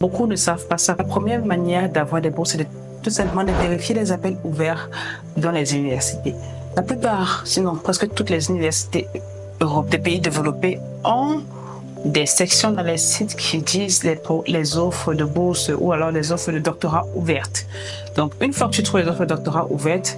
Beaucoup ne savent pas ça. La première manière d'avoir des bourses, c'est tout simplement de vérifier les appels ouverts dans les universités. La plupart, sinon presque toutes les universités des pays développés ont des sections dans les sites qui disent les offres de bourse ou alors les offres de doctorat ouvertes. Donc, une fois que tu trouves les offres de doctorat ouvertes,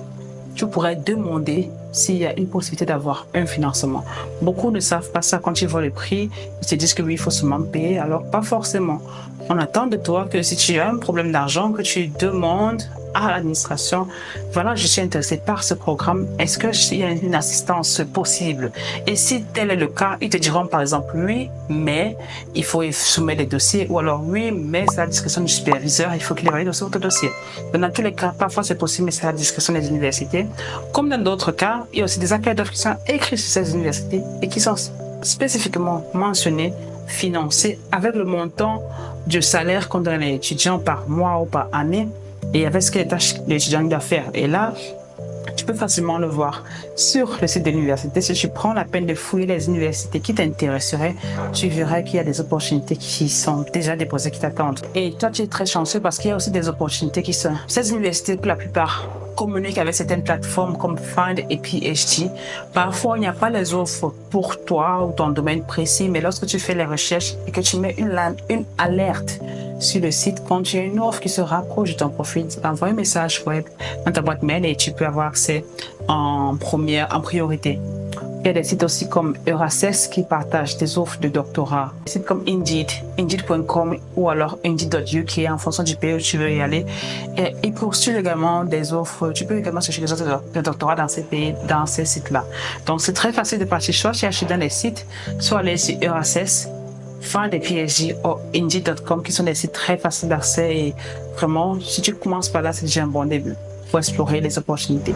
tu pourrais demander s'il y a une possibilité d'avoir un financement. Beaucoup ne savent pas ça quand ils voient le prix. Ils se disent que oui, il faut seulement payer. Alors, pas forcément. On attend de toi que si tu as un problème d'argent, que tu demandes à l'administration, voilà, je suis intéressé par ce programme. Est-ce qu'il y a une assistance possible? Et si tel est le cas, ils te diront par exemple oui, mais il faut soumettre les dossiers, ou alors oui, mais c'est à la discrétion du superviseur, il faut qu'il évalue aussi votre dossier. Dans tous les cas, parfois c'est possible, mais c'est à la discrétion des universités. Comme dans d'autres cas, il y a aussi des appels d'offres qui sont écrits sur ces universités et qui sont spécifiquement mentionnés, financés avec le montant du salaire qu'on donne à l'étudiant par mois ou par année, et avec ce que l'étudiant doit faire. Et là, tu peux facilement le voir sur le site de l'université. Si tu prends la peine de fouiller les universités qui t'intéresseraient, tu verras qu'il y a des opportunités qui sont déjà déposées, qui t'attendent. Et toi, tu es très chanceux parce qu'il y a aussi des opportunités qui sont... Ces universités, pour la plupart, communiquent avec certaines plateformes comme Find et PhD. Parfois, il n'y a pas les offres pour toi ou ton domaine précis, mais lorsque tu fais les recherches et que tu mets une alerte sur le site, quand tu as une offre qui se rapproche de ton profil, envoie un message web dans ta boîte mail et tu peux avoir accès en priorité. Il y a des sites aussi comme Eurassess qui partagent des offres de doctorat. Des sites comme Indeed, Indeed.com ou alors Indeed.uk en fonction du pays où tu veux y aller. Et ils poursuivent également des offres. Tu peux également chercher des offres de doctorat dans ces pays, dans ces sites-là. Donc c'est très facile de partir, soit chercher dans les sites, soit aller sur Eurassess, Find des PhD ou Indeed.com qui sont des sites très faciles d'accès et vraiment, si tu commences par là, c'est déjà un bon début pour explorer les opportunités.